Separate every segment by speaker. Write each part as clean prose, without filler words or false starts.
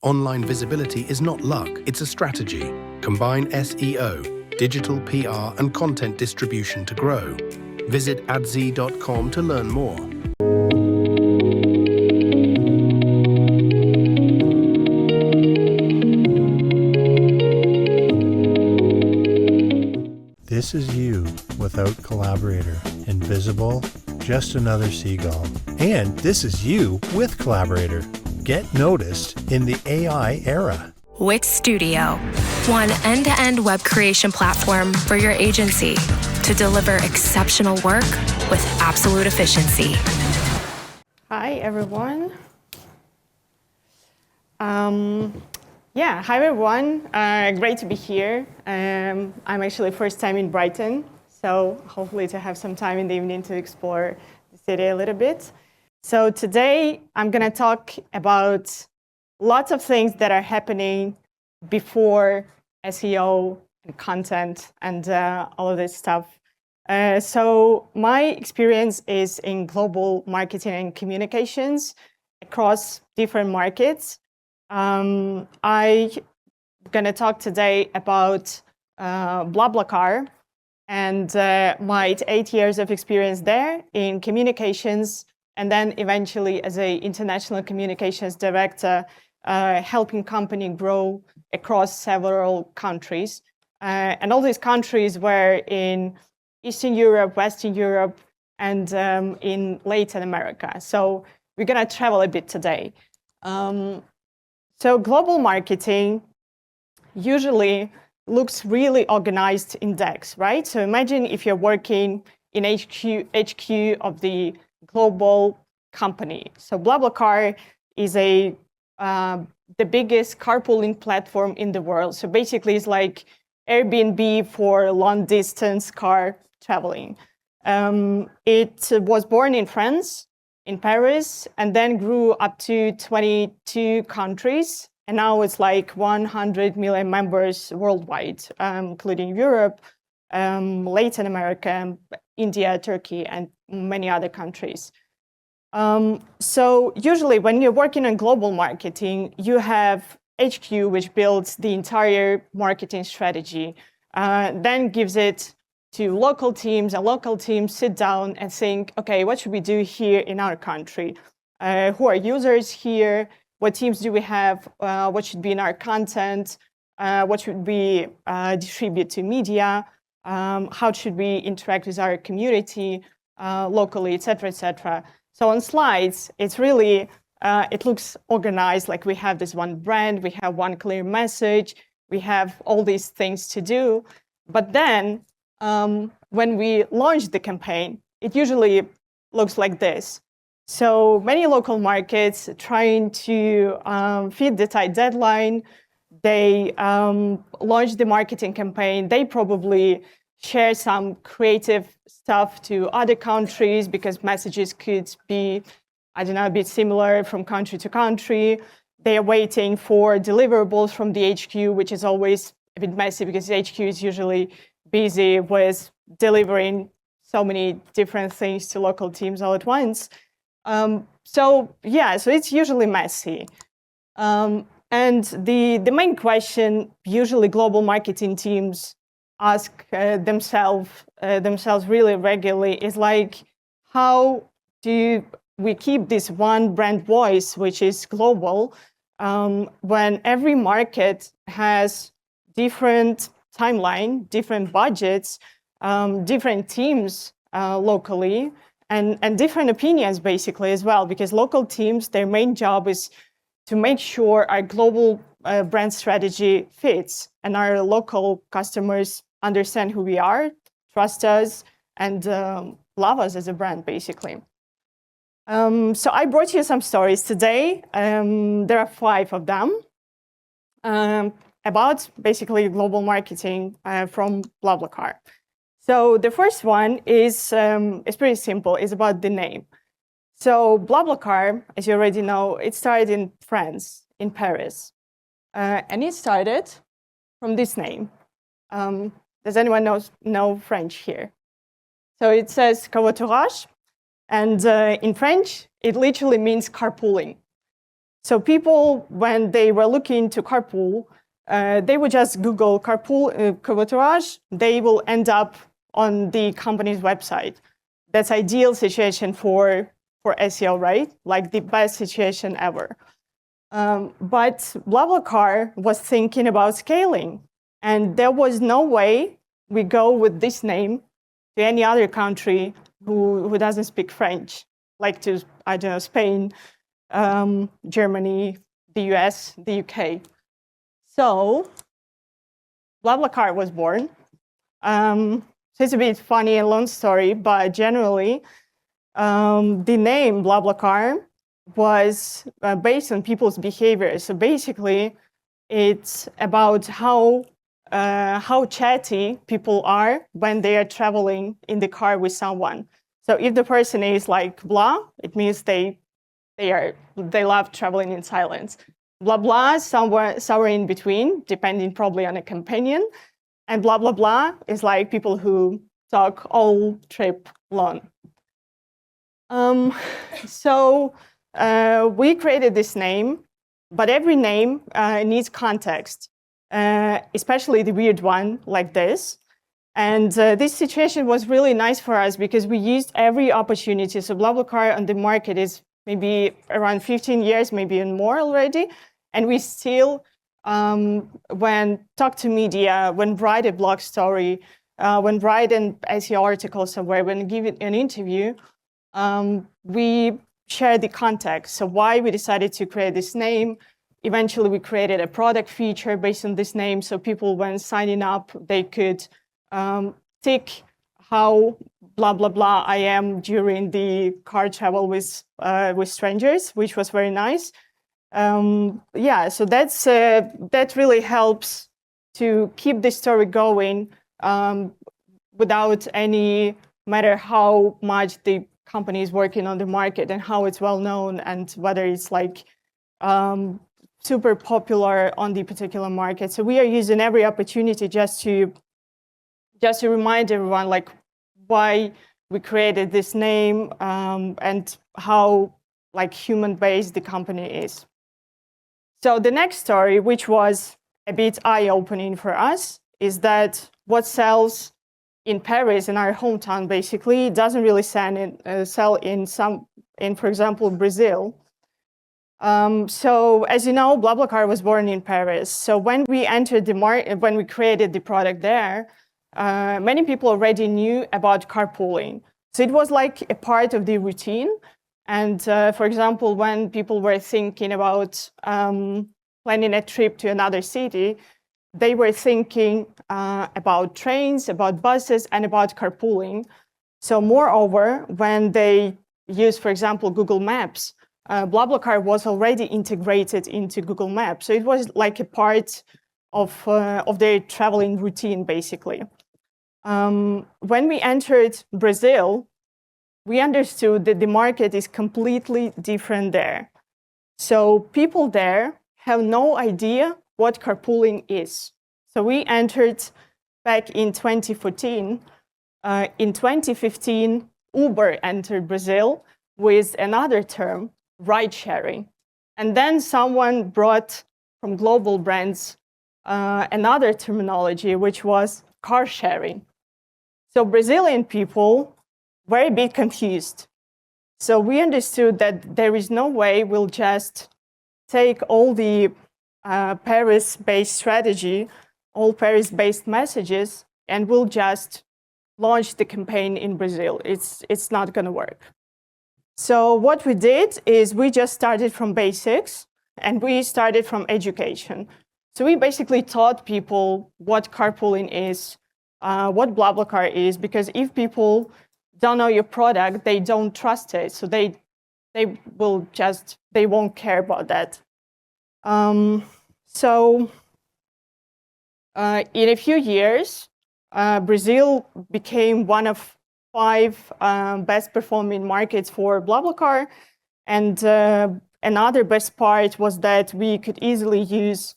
Speaker 1: Online visibility is not luck, it's a strategy. Combine SEO, digital PR, and content distribution to grow. Visit adze.com to learn more.
Speaker 2: This is you without collaborator. Invisible, just another seagull. And this is you with collaborator. Get noticed in the AI era.
Speaker 3: Wix Studio, one end-to-end web creation platform for your agency to deliver exceptional work with absolute efficiency.
Speaker 4: Hi, everyone. Hi, everyone. Great to be here. I'm actually first time in Brighton, so hopefully to have some time in the evening to explore the city a little bit. So today, I'm going to talk about lots of things that are happening before SEO and content and all of this stuff. So my experience is in global marketing and communications across different markets. I'm going to talk today about BlaBlaCar and my 8 years of experience there in communications, and then eventually as an international communications director, helping company grow across several countries. And all these countries were in Eastern Europe, Western Europe, and in Latin America. So we're going to travel a bit today. So global marketing usually looks really organized in decks, right? So imagine if you're working in HQ of the global company. So BlaBlaCar is the biggest carpooling platform in the world. So basically it's like Airbnb for long distance car traveling. It was born in France, in Paris, and then grew up to 22 countries. And now it's like 100 million members worldwide, including Europe, Latin America, India, Turkey, and many other countries. So usually when you're working on global marketing, you have HQ, which builds the entire marketing strategy, then gives it to local teams, and local teams sit down and think, okay, what should we do here in our country? Who are users here? What teams do we have? What should be in our content? What should we distribute to media? How should we interact with our community locally, et cetera, et cetera. So on slides, it's really, it looks organized, like we have this one brand, we have one clear message, we have all these things to do. But then when we launch the campaign, it usually looks like this. So many local markets trying to fit the tight deadline. They launch the marketing campaign. They probably share some creative stuff to other countries because messages could be, a bit similar from country to country. They are waiting for deliverables from the HQ, which is always a bit messy because the HQ is usually busy with delivering so many different things to local teams all at once. So it's usually messy. And the main question usually global marketing teams ask themselves really regularly is like, how do we keep this one brand voice, which is global, when every market has different timeline, different budgets, different teams locally, and different opinions basically as well, because local teams, their main job is to make sure our global brand strategy fits and our local customers understand who we are, trust us, and love us as a brand, basically. So I brought you some stories today. There are 5 of them about basically global marketing from BlaBlaCar. So the first one is pretty simple. It's about the name. So BlaBlaCar, as you already know, it started in France, in Paris. And it started from this name. Does anyone know French here? So it says covoiturage, and in French, it literally means carpooling. So people, when they were looking to carpool, they would just Google carpool covoiturage. They will end up on the company's website. That's ideal situation for SEO, right? Like the best situation ever. But BlaBlaCar was thinking about scaling, and there was no way we go with this name to any other country who doesn't speak French, like to, I don't know, Spain, Germany, the US, the UK. So BlaBlaCar was born. So it's a bit funny and long story, but generally, the name BlaBlaCar was based on people's behavior. So basically, it's about how chatty people are when they are traveling in the car with someone. So if the person is like blah, it means they love traveling in silence. Blah blah, somewhere in between, depending probably on a companion. And blah blah blah is like people who talk all trip long. So we created this name, but every name needs context, especially the weird one like this. And this situation was really nice for us because we used every opportunity. So BlaBlaCar on the market is maybe around 15 years, maybe even more already. And we still, when talk to media, when write a blog story, when write an SEO article somewhere, when give it an interview, we share the context. So why we decided to create this name. Eventually, we created a product feature based on this name. So people, when signing up, they could tick how blah, blah, blah I am during the car travel with strangers, which was very nice. Yeah, so that really helps to keep the story going without any matter how much the company is working on the market and how it's well known and whether it's like super popular on the particular market. So we are using every opportunity just to remind everyone like why we created this name and how like human-based the company is. So the next story, which was a bit eye-opening for us, is that what sells in Paris, in our hometown, basically, doesn't really sell in for example, Brazil. So as you know, BlaBlaCar was born in Paris. So when we entered the market, when we created the product there, many people already knew about carpooling. So it was like a part of the routine. And for example, when people were thinking about planning a trip to another city, they were thinking about trains, about buses, and about carpooling. So moreover, when they use, for example, Google Maps, BlaBlaCar was already integrated into Google Maps. So it was like a part of their traveling routine, basically. When we entered Brazil, we understood that the market is completely different there. So people there have no idea what carpooling is. So we entered back in 2014. In 2015, Uber entered Brazil with another term, ride sharing. And then someone brought from global brands another terminology, which was car sharing. So Brazilian people were a bit confused. So we understood that there is no way we'll just take all the Paris-based strategy, all Paris-based messages, and we'll just launch the campaign in Brazil. It's not going to work. So what we did is we just started from basics, and we started from education. So we basically taught people what carpooling is, what BlaBlaCar is, because if people don't know your product, they don't trust it. So they won't care about that. So in a few years, Brazil became one of 5 best performing markets for BlaBlaCar. And another best part was that we could easily use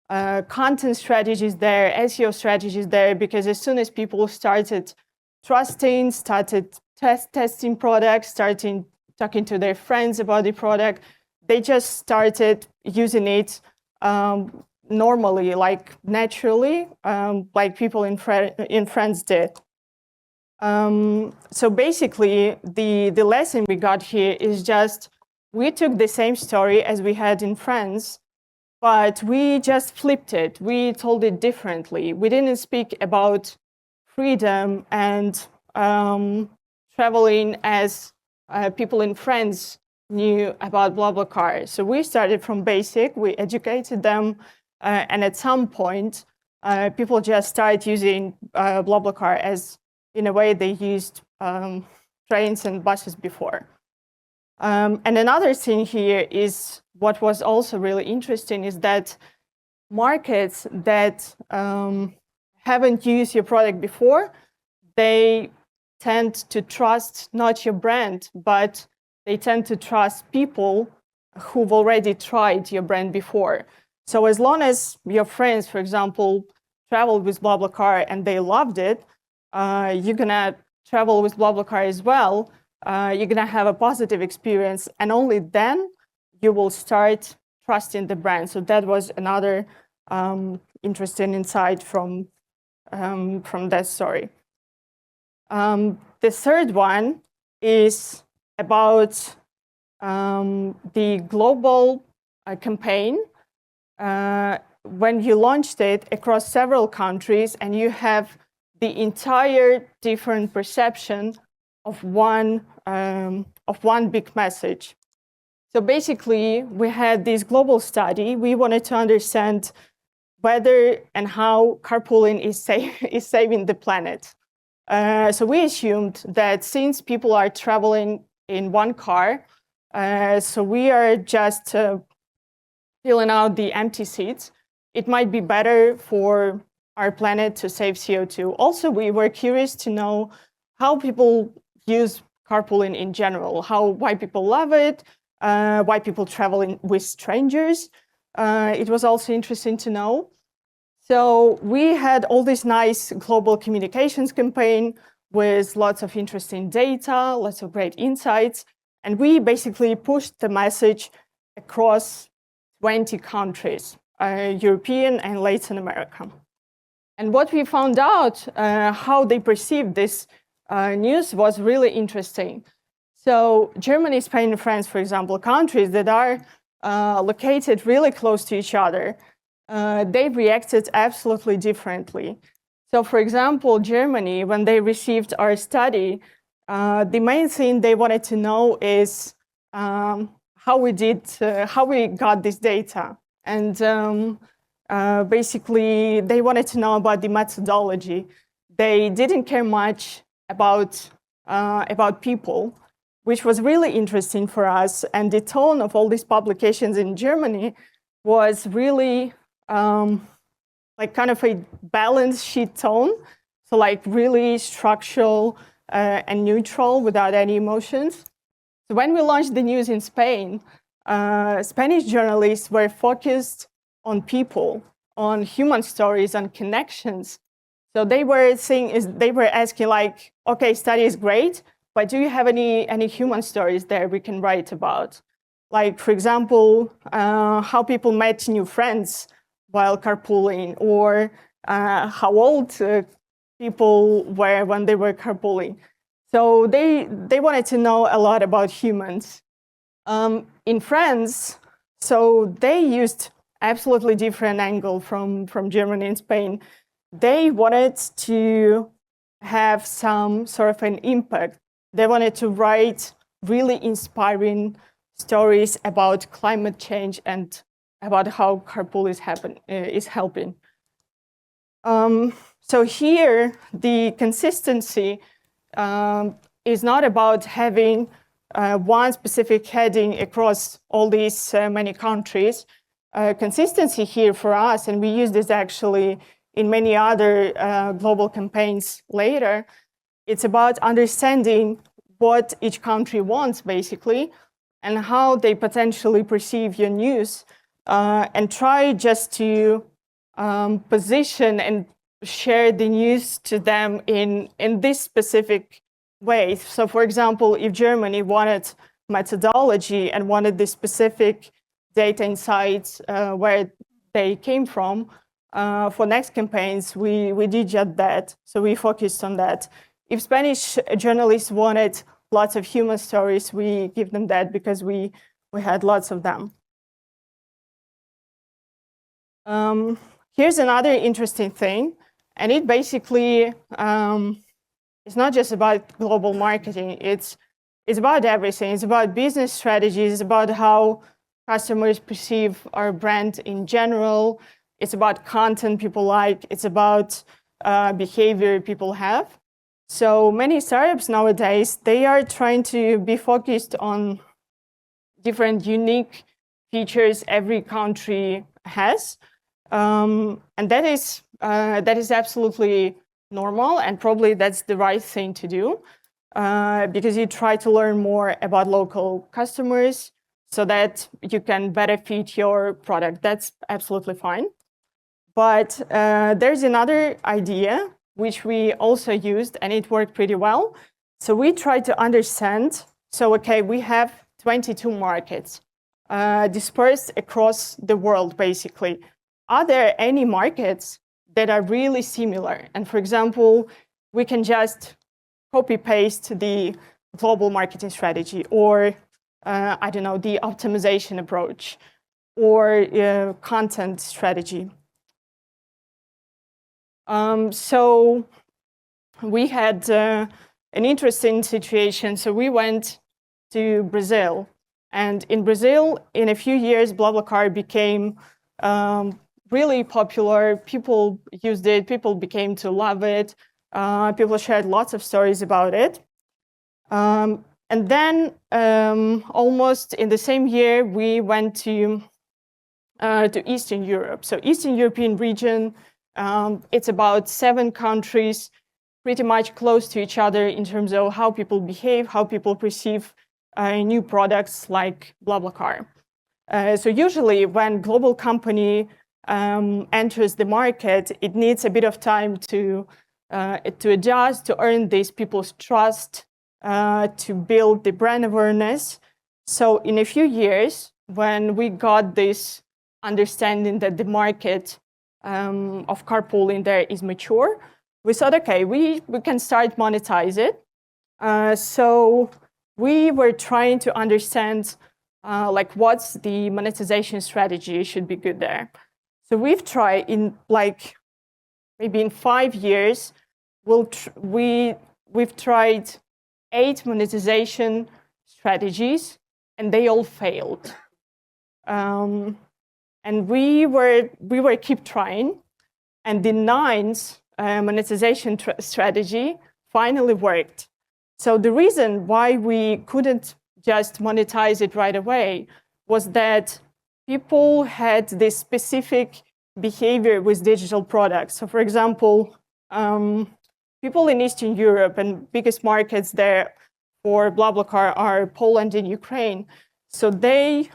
Speaker 4: content strategies there, SEO strategies there, because as soon as people started trusting, started testing products, starting talking to their friends about the product, they just started using it normally, like naturally, like people in France did. So basically, the lesson we got here is just we took the same story as we had in France, but we just flipped it. We told it differently. We didn't speak about freedom and traveling as people in France knew about BlaBlaCar. So we started from basic, we educated them, and at some point, people just started using BlaBlaCar as, in a way, they used trains and buses before. And another thing here is what was also really interesting is that markets that haven't used your product before, they tend to trust not your brand, but they tend to trust people who've already tried your brand before. So as long as your friends, for example, traveled with BlaBlaCar and they loved it, you're gonna travel with BlaBlaCar as well. You're gonna have a positive experience, and only then you will start trusting the brand. So that was another interesting insight from that story. The third one is about the global campaign. When you launched it across several countries and you have the entire different perception of one big message. So basically, we had this global study. We wanted to understand whether and how carpooling is saving the planet. So we assumed that since people are traveling in one car, so we are just filling out the empty seats, it might be better for our planet to save CO2. Also, we were curious to know how people use carpooling in general, why people love it, why people travel with strangers. It was also interesting to know. So we had all this nice global communications campaign with lots of interesting data, lots of great insights, and we basically pushed the message across 20 countries, European and Latin America. And what we found out, how they perceived this news was really interesting. So Germany, Spain, and France, for example, countries that are located really close to each other, they reacted absolutely differently. So for example, Germany, when they received our study, the main thing they wanted to know is how we got this data. And basically, they wanted to know about the methodology. They didn't care much about people, which was really interesting for us. And the tone of all these publications in Germany was really like kind of a balance sheet tone. So like really structural and neutral without any emotions. So when we launched the news in Spain, Spanish journalists were focused on people, on human stories, on connections. So they were asking like, okay, study is great, but do you have any human stories there we can write about? Like, for example, how people met new friends while carpooling, or how old people were when they were carpooling. So they wanted to know a lot about humans. In France, so they used absolutely different angle from Germany and Spain. They wanted to have some sort of an impact. They wanted to write really inspiring stories about climate change and about how carpool is helping. So here, the consistency is not about having one specific heading across all these many countries. Consistency here for us, and we use this actually in many other global campaigns later, it's about understanding what each country wants, basically, and how they potentially perceive your news, and try just to position and share the news to them in this specific way. So for example, if Germany wanted methodology and wanted the specific data insights where they came from, for next campaigns, we did just that. So we focused on that. If Spanish journalists wanted lots of human stories, we give them that because we had lots of them. Here's another interesting thing, and it basically it's not just about global marketing. It's about everything. It's about business strategies. It's about how customers perceive our brand in general. It's about content people like. It's about behavior people have. So many startups nowadays, they are trying to be focused on different unique features every country has. And that is absolutely normal, and probably that's the right thing to do, because you try to learn more about local customers so that you can better fit your product. That's absolutely fine. But there's another idea which we also used, and it worked pretty well. So we tried to understand, so okay, we have 22 markets dispersed across the world, basically. Are there any markets that are really similar? And for example, we can just copy-paste the global marketing strategy, or I don't know, the optimization approach, or content strategy. So we had an interesting situation. So we went to Brazil, and in Brazil, in a few years, BlaBlaCar became really popular. People used it. People became to love it. People shared lots of stories about it. And then, almost in the same year, we went to Eastern Europe. So Eastern European region. It's about 7 countries, pretty much close to each other in terms of how people behave, how people perceive new products like BlaBlaCar. So usually when global company enters the market, it needs a bit of time to adjust, to earn these people's trust, to build the brand awareness. So in a few years, when we got this understanding that the market of carpooling there is mature, we thought, okay, we can start monetize it. So we were trying to understand like what's the monetization strategy should be good there. So we've tried in like maybe in 5 years, we've tried 8 monetization strategies, and they all failed. And we were keep trying, and the 9th monetization strategy finally worked. So the reason why we couldn't just monetize it right away was that people had this specific behavior with digital products. So for example, people in Eastern Europe, and biggest markets there for BlaBlaCar are Poland and Ukraine. So they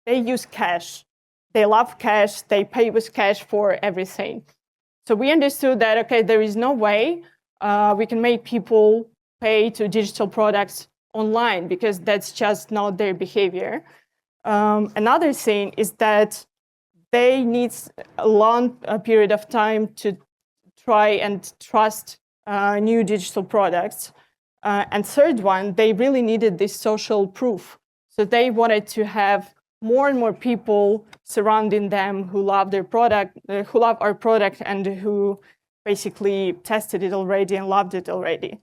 Speaker 4: use cash. They love cash. They pay with cash for everything. So we understood that, okay, there is no way we can make people pay to digital products online, because that's just not their behavior. Another thing is that they need a long period of time to try and trust new digital products. And third one, they really needed this social proof. So they wanted to have more and more people surrounding them who love their product, who love our product, and who basically tested it already and loved it already.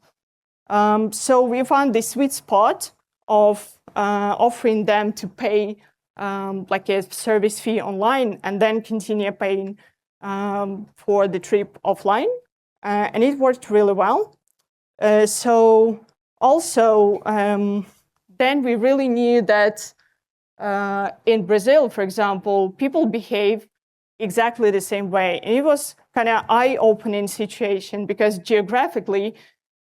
Speaker 4: So we found this sweet spot of offering them to pay like a service fee online and then continue paying for the trip offline. And it worked really well. So also, then we really knew that in Brazil, for example, people behave exactly the same way. And it was kind of eye-opening situation, because geographically,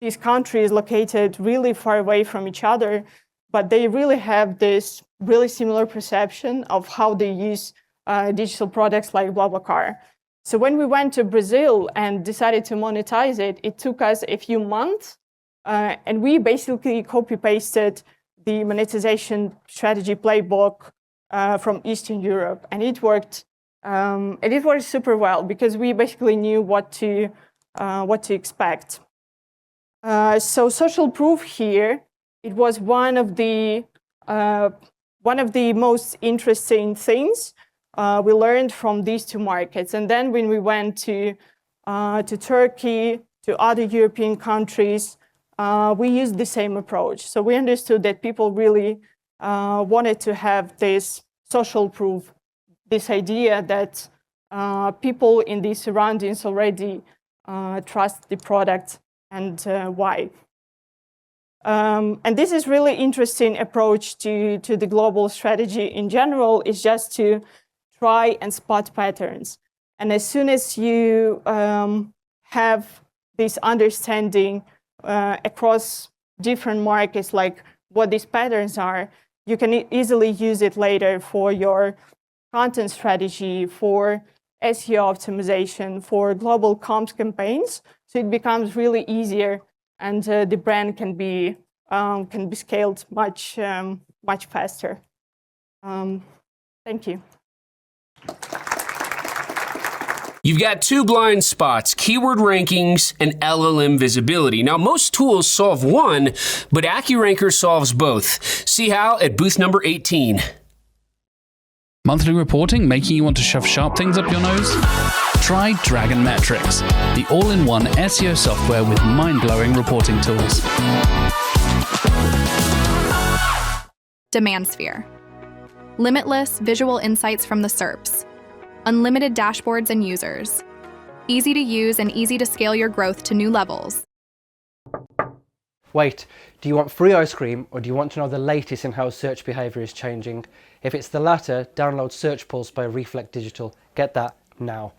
Speaker 4: these countries located really far away from each other, but they really have this really similar perception of how they use digital products like BlaBlaCar. So when we went to Brazil and decided to monetize it, it took us a few months, and we basically copy-pasted the monetization strategy playbook from Eastern Europe, and it worked. And it worked super well because we basically knew what to expect. So social proof here, it was one of the most interesting things we learned from these two markets. And then when we went to Turkey, to other European countries, we used the same approach. So we understood that people really wanted to have this social proof, this idea that people in these surroundings already trust the product and why. And this is really interesting approach to the global strategy in general, is just to try and spot patterns. And as soon as you have this understanding across different markets, like what these patterns are, you can easily use it later for your content strategy, for SEO optimization, for global comms campaigns. So it becomes really easier, and the brand can be scaled much faster. Thank you.
Speaker 5: You've got two blind spots, keyword rankings and LLM visibility. Now, most tools solve one, but AccuRanker solves both. See how at booth number 18.
Speaker 6: Monthly reporting making you want to shove sharp things up your nose? Try Dragon Metrics, the all-in-one SEO software with mind-blowing reporting tools.
Speaker 7: Demand Sphere. Limitless visual insights from the SERPs. Unlimited dashboards and users. Easy to use and easy to scale your growth to new levels.
Speaker 8: Wait, do you want free ice cream, or do you want to know the latest in how search behavior is changing? If it's the latter, download Search Pulse by Reflect Digital. Get that now.